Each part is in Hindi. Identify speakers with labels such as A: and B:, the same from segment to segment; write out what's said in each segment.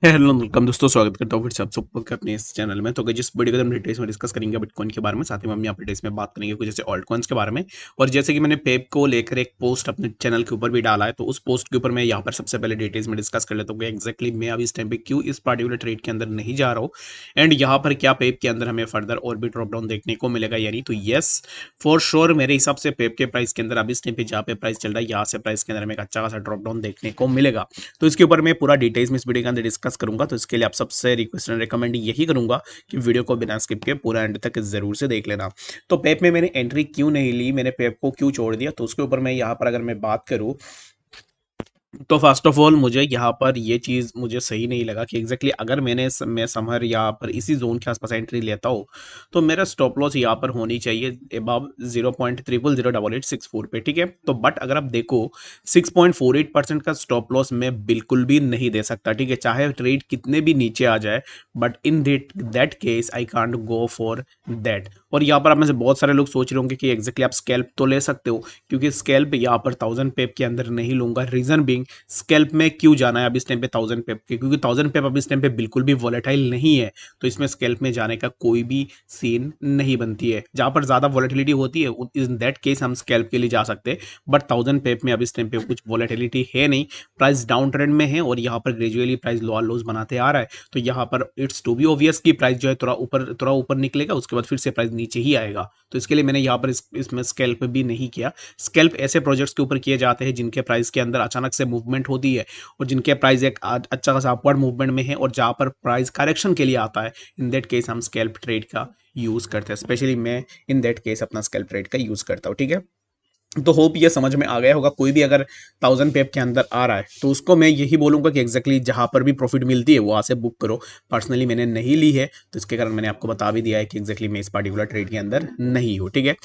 A: हेलो वेलकम दोस्तों, स्वागत करता हूँ फिर से आप सबको अपने इस चैनल में। तो जिस वीडियो को हम डिटेल्स में डिस्कस करेंगे बिटकॉइन के बारे में, साथ ही में हम यहाँ पर डिटेल्स में बात करेंगे कुछ जैसे ऑल्ट कॉइन्स के बारे में। और जैसे कि मैंने पेप को लेकर एक पोस्ट अपने चैनल के ऊपर भी डाला है, तो उस पोस्ट के ऊपर मैं यहाँ पर सबसे पहले डिटेल्स में डिस्कस कर लेता हूँ कि एक्जैक्टली मैं अभी इस टाइम पे क्यों इस पार्टिकुलर ट्रेड के अंदर नहीं जा रहा हूँ, एंड यहाँ पर क्या पेप के अंदर हमें फर्दर और भी ड्रॉप डाउन देखने को मिलेगा या नहीं। तो येस, फॉर श्योर मेरे हिसाब से पेप के प्राइस के अंदर अभी इस टाइम पे जहाँ पे प्राइस चल रहा है, यहाँ से प्राइस के अंदर हमें एक अच्छा खासा ड्रॉप डाउन देखने को मिलेगा। तो इसके ऊपर मैं पूरा डिटेल्स में इस वीडियो के अंदर डिस्कस करूंगा। तो इसके लिए आप सबसे रिक्वेस्ट एंड रिकमेंड यही करूंगा कि वीडियो को बिना स्किप के पूरा एंड तक जरूर से देख लेना। तो पेप में मैंने एंट्री क्यों नहीं ली, मैंने पेप को क्यों छोड़ दिया, तो उसके ऊपर मैं यहाँ पर अगर मैं बात करूँ तो फर्स्ट ऑफ ऑल मुझे यहाँ पर ये चीज़ मुझे सही नहीं लगा कि एग्जैक्टली अगर मैं समर यहाँ पर इसी जोन के आसपास एंट्री लेता हूँ तो मेरा स्टॉप लॉस यहाँ पर होनी चाहिए अबव 0.000864 पे, ठीक है। तो बट अगर आप देखो 6.48% का स्टॉप लॉस मैं बिल्कुल भी नहीं दे सकता, ठीक है, चाहे ट्रेड कितने भी नीचे आ जाए। But in that case I can't go for that. और यहाँ पर आप में से बहुत सारे लोग सोच रहे होंगे कि एग्जैक्टली आप स्कैल्प तो ले सकते हो, क्योंकि स्कैल्प यहाँ पर 1000 पेप के अंदर नहीं लूंगा। रीजन बीइंग, स्कैल्प में क्यों जाना है अब इस टाइम पे 1000 पेप के, क्योंकि 1000 पेप अब इस टाइम पे बिल्कुल भी वॉलेटाइल नहीं है। तो इसमें स्कैल्प में जाने का कोई भी सीन नहीं बनती है। जहां पर ज्यादा वॉलेटिलिटी होती है इन दैट केस हम स्कैल्प के लिए जा सकते हैं। बट 1000 पेप में अब इस टाइम पे कुछ वॉलेटिलिटी है नहीं, प्राइस डाउन ट्रेंड में है और यहाँ पर ग्रेजुअली प्राइस लोअर लोज बनाते आ रहा है। तो यहाँ पर इट्स टू बी ऑब्वियस कि प्राइस जो है थोड़ा ऊपर निकलेगा, उसके बाद फिर से प्राइस नीचे ही आएगा। तो इसके लिए मैंने यहाँ पर इसमें स्कैल्प भी नहीं किया। स्कैल्प ऐसे प्रोजेक्ट्स के ऊपर किए जाते हैं जिनके प्राइस के अंदर अचानक से मूवमेंट होती है और जिनके प्राइस एक अच्छा खासा अपवर्ड मूवमेंट में है, और जहाँ पर प्राइस करेक्शन के लिए आता है, इन दैट केस हम स्कैल्प ट्रेड का यूज करते हैं। स्पेशली मैं इन दैट केस अपना स्कैल्प ट्रेड का यूज करता हूँ, ठीक है। तो होप ये समझ में आ गया होगा। कोई भी अगर 1000 पेप के अंदर आ रहा है तो उसको मैं यही बोलूंगा कि एग्जैक्टली जहां पर भी प्रॉफिट मिलती है वहां से बुक करो। पर्सनली मैंने नहीं ली है, तो इसके कारण मैंने आपको बता भी दिया है कि एग्जैक्टली मैं इस पार्टिकुलर ट्रेड के अंदर नहीं हूँ, ठीक है।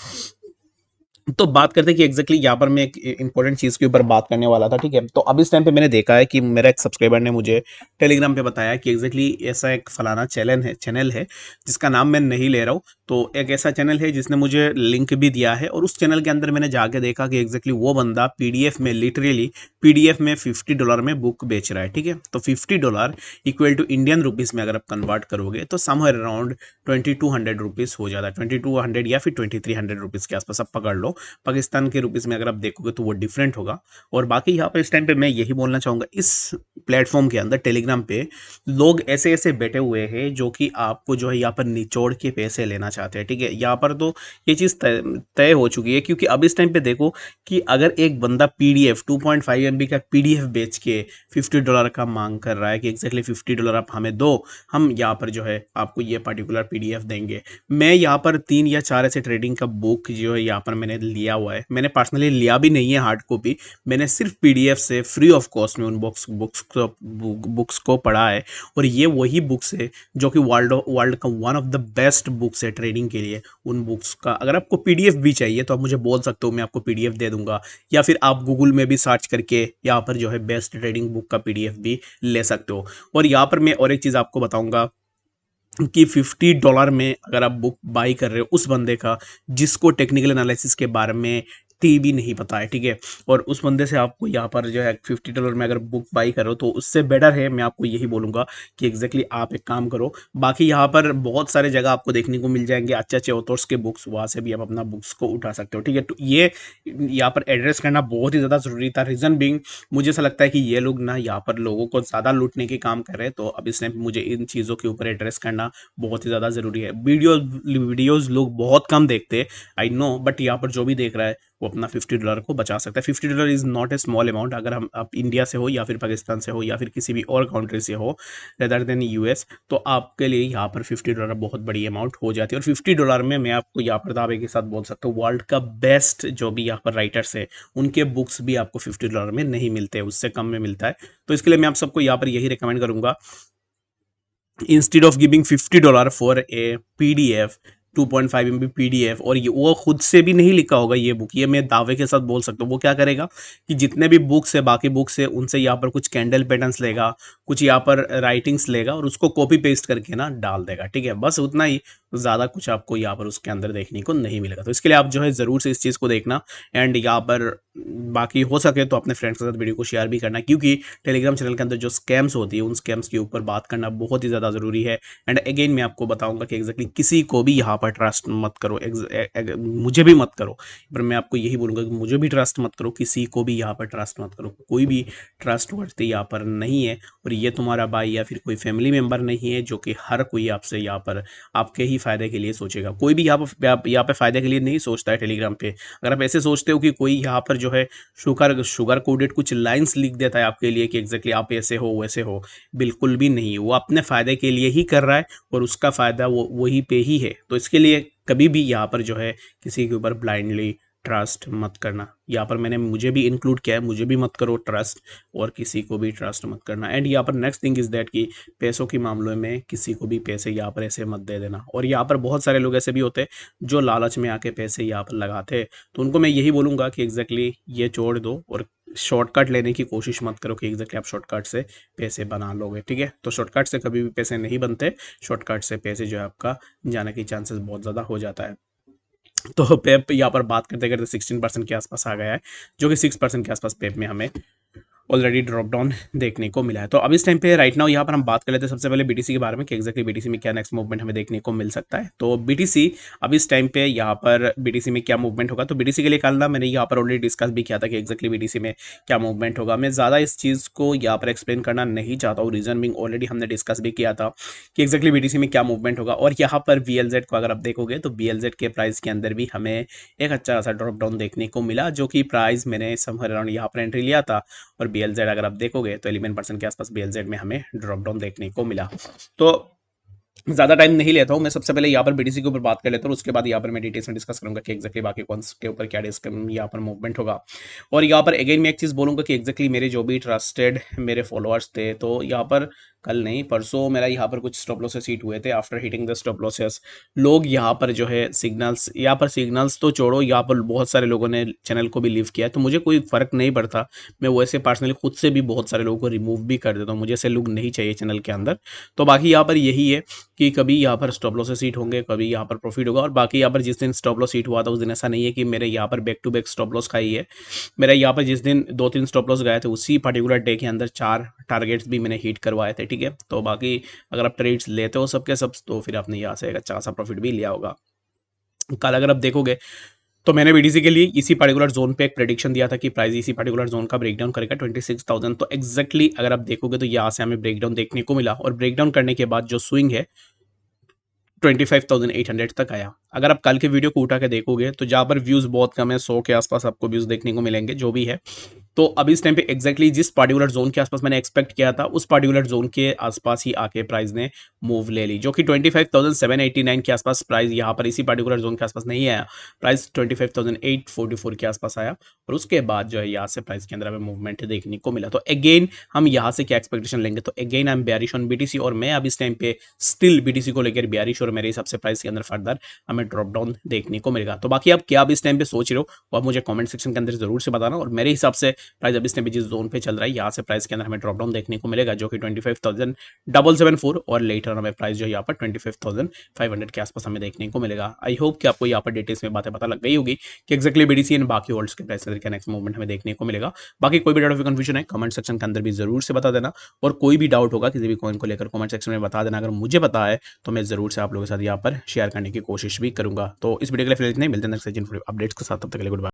A: तो बात करते हैं कि एग्जैक्टली यहाँ पर मैं एक इंपॉर्टेंट चीज़ के ऊपर बात करने वाला था, ठीक है। तो अब इस टाइम पे मैंने देखा है कि मेरा एक सब्सक्राइबर ने मुझे टेलीग्राम पे बताया कि एग्जैक्टली ऐसा एक फलाना चैनल है जिसका नाम मैं नहीं ले रहा हूँ। तो एक ऐसा चैनल है जिसने मुझे लिंक भी दिया है, और उस चैनल के अंदर मैंने जाके देखा कि एग्जैक्टली वो बंदा पीडीएफ में, लिटरली पीडीएफ में $50 में बुक बेच रहा है, ठीक है। तो $50 इक्वल टू इंडियन रुपीज़ में अगर आप कन्वर्ट करोगे तो समवेयर अराउंड 2200 रुपीज़ हो जाता है। 2200 या फिर 2300 रुपीज़ के आसपास आप पकड़ लो। पाकिस्तान के रुपीज़ में अगर आप देखोगे तो वो डिफरेंट होगा। और बाकी यहाँ पर इस टाइम पे मैं यही बोलना चाहूँगा, इस प्लेटफॉर्म के अंदर टेलीग्राम पे लोग ऐसे ऐसे बैठे हुए हैं जो कि आपको जो है यहाँ पर निचोड़ के पैसे लेना चाहते हैं, ठीक है। यहाँ पर तो ये चीज़ तय तय हो चुकी है, क्योंकि अब इस टाइम पे देखो कि अगर एक बंदा पीडीएफ 2.5 MB का पीडीएफ बेच के $50 का मांग कर रहा है कि एग्जैक्टली $50 आप हमें दो, हम यहाँ पर जो है आपको ये पर्टिकुलर पीडीएफ देंगे। मैं यहाँ पर 3 या 4 ऐसे ट्रेडिंग का बुक जो है यहाँ पर मैंने लिया हुआ है। मैंने पर्सनली लिया भी नहीं है हार्ड कॉपी, मैंने सिर्फ पीडीएफ से फ्री ऑफ कॉस्ट में उन बुक्स को पढ़ा है। और ये वही बुक्स है जो कि वर्ल्ड का one of the best books है ट्रेडिंग के लिए। उन बुक्स का अगर आपको पीडीएफ भी चाहिए तो आप मुझे बोल सकते हो, मैं आपको पीडीएफ दे दूंगा। या फिर आप गूगल में भी सर्च करके यहाँ पर जो है बेस्ट ट्रेडिंग बुक का पीडीएफ भी ले सकते हो। और यहाँ पर मैं और एक चीज़ आपको बताऊंगा कि $50 में अगर आप बुक बाई कर रहे हो उस बंदे का जिसको टेक्निकल एनालिसिस के बारे में भी नहीं पता है, ठीक है। और उस बंदे से आपको यहाँ पर जो है $50 में अगर बुक बाई करो तो उससे बेटर है। मैं आपको यही बोलूँगा कि एग्जैक्टली आप एक काम करो। बाकी यहाँ पर बहुत सारे जगह आपको देखने को मिल जाएंगे अच्छे अच्छे ऑथर्स के बुक्स, वहाँ से भी आप अपना बुक्स को उठा सकते हो, ठीक है। तो ये यहाँ पर एड्रेस करना बहुत ही ज़्यादा ज़रूरी था। रीज़न बीइंग, मुझे ऐसा लगता है कि ये लोग ना यहाँ पर लोगों को ज़्यादा लूटने के काम कर रहे हैं। तो अब इस टाइम मुझे इन चीज़ों के ऊपर एड्रेस करना बहुत ही ज़्यादा ज़रूरी है। वीडियोज़ लोग बहुत कम देखते हैं, आई नो, बट यहाँ पर जो भी देख रहा है वो अपना $50 को बचा सकता है। $50 is not a small amount. अगर हम आप इंडिया से हो या फिर पाकिस्तान से हो या फिर किसी भी और कंट्री से हो रेदर देन यूएस, तो आपके लिए यहाँ पर $50 बहुत बड़ी अमाउंट हो जाती है। और $50 में मैं आपको यहाँ पर दावे के साथ बोल सकता हूँ वर्ल्ड का बेस्ट जो भी यहाँ पर राइटर्स है उनके बुक्स भी आपको $50 में नहीं मिलते, उससे कम में मिलता है। तो इसके लिए मैं आप सबको यहाँ पर यही रिकमेंड करूंगा, instead of giving $50 for a PDF, 2.5 MB PDF, और ये वो खुद से भी नहीं लिखा होगा ये बुक, ये मैं दावे के साथ बोल सकता हूँ। वो क्या करेगा कि जितने भी बुक्स है, बाकी बुक्स है, उनसे यहाँ पर कुछ कैंडल पैटर्न्स लेगा, कुछ यहाँ पर राइटिंग्स लेगा और उसको कॉपी पेस्ट करके ना डाल देगा, ठीक है, बस उतना ही। ज़्यादा कुछ आपको यहाँ पर उसके अंदर देखने को नहीं मिलेगा। तो इसके लिए आप जो है ज़रूर से इस चीज़ को देखना। एंड यहाँ पर बाकी हो सके तो अपने फ्रेंड्स के साथ वीडियो को शेयर भी करना, क्योंकि टेलीग्राम चैनल के अंदर जो स्कैम्स होती है उन स्कैम्स के ऊपर बात करना बहुत ही ज़्यादा ज़रूरी है। एंड अगेन मैं आपको बताऊंगा कि एग्जैक्टली किसी को भी यहाँ पर ट्रस्ट मत करो, मुझे भी मत करो, पर मैं आपको यही बोलूँगा कि मुझे भी ट्रस्ट मत करो, किसी को भी यहाँ पर ट्रस्ट मत करो, कोई भी ट्रस्ट वर्ती यहाँ पर नहीं है। और ये तुम्हारा भाई या फिर कोई फैमिली मेम्बर नहीं है जो कि हर कोई आपसे यहाँ पर आपके ही फायदे के लिए सोचेगा। कोई भी यहाँ पे फायदे के लिए नहीं सोचता है टेलीग्राम पे। अगर आप ऐसे सोचते हो कि कोई यहाँ पर जो है शुगर शुगर कोडेड कुछ लाइंस लिख देता है आपके लिए कि एग्जैक्टली आप ऐसे हो वैसे हो, बिल्कुल भी नहीं। वो अपने फायदे के लिए ही कर रहा है और उसका फायदा वो वही पे ही है। तो इसके लिए कभी भी यहाँ पर जो है किसी के ऊपर ब्लाइंडली ट्रस्ट मत करना। यहाँ पर मैंने मुझे भी इंक्लूड किया है, मुझे भी मत करो ट्रस्ट, और किसी को भी ट्रस्ट मत करना। एंड यहाँ पर नेक्स्ट थिंग इज दैट कि पैसों के मामलों में किसी को भी पैसे यहाँ पर ऐसे मत दे देना। और यहाँ पर बहुत सारे लोग ऐसे भी होते हैं जो लालच में आके पैसे यहाँ पर लगाते हैं, तो उनको मैं यही बोलूँगा कि एग्जैक्टली ये छोड़ दो और शॉर्टकट लेने की कोशिश मत करो कि एग्जैक्टली आप शॉर्टकट से पैसे बना लोगे, ठीक है। तो शॉर्टकट से कभी भी पैसे नहीं बनते, शॉर्टकट से पैसे जो है आपका जाने की चांसेस बहुत ज़्यादा हो जाता है। तो पेप यहाँ पर बात करते करते 16% के आसपास आ गया है, जो कि 6% के आसपास पेप में हमें ऑलरेडी ड्रॉप डाउन देखने को मिला है। तो अब इस टाइम पे राइट नाउ यहाँ पर हम बात कर लेते हैं सबसे पहले बीटीसी के बारे में कि एग्जैक्टली बीटीसी में क्या नेक्स्ट मूवमेंट हमें देखने को मिल सकता है। तो बीटीसी अब इस टाइम पे यहाँ पर बीटीसी में क्या मूवमेंट होगा, तो बीटीसी के लिए कल ना मैंने यहाँ पर ऑलरेडी डिस्कस भी किया था कि एग्जैक्टली बीटीसी में क्या मूवमेंट होगा। मैं ज़्यादा इस चीज़ को यहाँ पर एक्सप्लेन करना नहीं चाहता हूँ, रीजन बिंग ऑलरेडी हमने डिस्कस भी किया था कि एग्जैक्टली बीटीसी में क्या मूवमेंट होगा। और यहाँ पर VLZ को अगर आप देखोगे तो VLZ के प्राइस के अंदर भी हमें एक अच्छा खासा ड्रॉप डाउन देखने को मिला, जो कि प्राइस मैंने समवेयर अराउंड यहाँ पर एंट्री लिया था। और BLZ अगर आप देखोगे तो 11% के आसपास BLZ में हमें ड्रॉप डाउन देखने को मिला। तो ज़्यादा टाइम नहीं लेता हूँ, मैं सबसे पहले यहाँ पर बीटीसी के ऊपर बात कर लेता हूँ, उसके बाद यहाँ पर मैं डिटेल्स में डिस्कस करूंगा कि एग्जैक्टली बाकी कौन के ऊपर क्या यहाँ पर मूवमेंट होगा। और यहाँ पर अगेन मैं एक चीज़ बोलूँगा कि एग्जैक्टली मेरे जो भी ट्रस्टेड मेरे फॉलोअर्स थे, तो यहाँ पर कल नहीं परसों मेरा यहाँ पर कुछ स्टॉप लॉसेस हिट हुए थे। After hitting the stop losses लोग यहाँ पर जो है सिग्नल्स, यहाँ पर सिग्नल्स तो छोड़ो, यहाँ पर बहुत सारे लोगों ने चैनल को भी लीव किया है, तो मुझे कोई फ़र्क नहीं पड़ता। मैं वैसे पर्सनली खुद से भी बहुत सारे लोगों को रिमूव भी कर देता हूँ, मुझे ऐसे लोग नहीं चाहिए चैनल के अंदर। तो बाकी यहाँ पर यही है कि कभी यहाँ पर स्टॉप लॉस से हिट होंगे, कभी यहाँ पर प्रॉफिट होगा। और बाकी यहाँ पर जिस दिन स्टॉप लॉस हिट हुआ था उस दिन ऐसा नहीं है कि मेरे यहाँ पर back to back stop loss खाई है। मेरा यहाँ पर जिस दिन 2-3 स्टॉप लॉस गए थे उसी पर्टिकुलर डे के अंदर 4 टारगेट्स भी मैंने हिट करवाए थे, ठीक है। तो बाकी अगर आप ट्रेड्स लेते हो सबके सब, तो फिर आपने यहाँ से एक अच्छा खासा प्रॉफिट भी लिया होगा। कल अगर आप देखोगे तो मैंने बीडीसी के लिए इसी पर्टिकुलर जोन पे एक प्रेडिक्शन दिया था कि प्राइस इसी पर्टिकुलर जोन का ब्रेकडाउन करेगा 26,000। तो एग्जैक्टली अगर आप देखोगे तो यहाँ से हमें ब्रेकडाउन देखने को मिला, और ब्रेकडाउन करने के बाद जो स्विंग है 25,800 तक आया। अगर आप कल के वीडियो को उठा के देखोगे तो जहाँ पर व्यूज़ बहुत कम है, 100 के आसपास आपको व्यूज़ देखने को मिलेंगे जो भी है। तो अभी इस टाइम पे एग्जैक्टली जिस पार्टिकुलर जोन के आसपास मैंने एक्सपेक्ट किया था उस पार्टिकुलर जोन के आसपास ही आके प्राइस ने मूव ले ली, जो कि 25,789 के आसपास प्राइस यहाँ पर इसी पार्टिकुलर जोन के आसपास नहीं आया, प्राइस 25,844 के आसपास आया। और उसके बाद जो है यहाँ से प्राइस के अंदर हमें मूवमेंट देखने को मिला। तो अगेन हम यहाँ से क्या एक्सपेक्टेशन लेंगे, तो again I am bearish on BTC, और मैं अब इस टाइम पे स्टिल बीटीसी को लेकर बेयरिश, और मेरे हिसाब से प्राइस के अंदर फर्दर हमें ड्रॉप डाउन देखने को मिलेगा। तो बाकी आप क्या अब इस टाइम पे सोच रहे हो वो आप मुझे कमेंट सेक्शन के अंदर जरूर से बताना। और मेरे हिसाब से प्राइस अब इस टाइम पे जिस जोन पे चल रहा है यहाँ से प्राइस के अंदर हमें ड्रॉप डाउन देखने को मिलेगा, जो कि 25,774, और लेटर हमें प्राइस जो यहाँ पर 25,500 के आसपास हमें देखने को मिलेगा। आई होप कि आपको यहाँ पर डिटेल्स में बातें पता लग गई होगी कि एक्जैक्टली बीडीसी एंड बाकी होल्ड्स के प्राइस का नेक्स्ट मूवमेंट हमें देखने को मिलेगा। बाकी कोई भी डाउट ऑफ कंफ्यूजन है कमेंट सेक्शन के अंदर भी जरूर से बता देना, और कोई भी डाउट होगा किसी भी कॉइन को लेकर कमेंट सेक्शन में बता देना। अगर मुझे पता है तो मैं जरूर से आप लोगों के साथ यहाँ पर शेयर करने की कोशिश भी करूंगा। तो इस वीडियो के लिए फिलहाल इतना ही, मिलते हैं नेक्स्ट अपडेट्स के साथ, तब तक के लिए गुड बाय।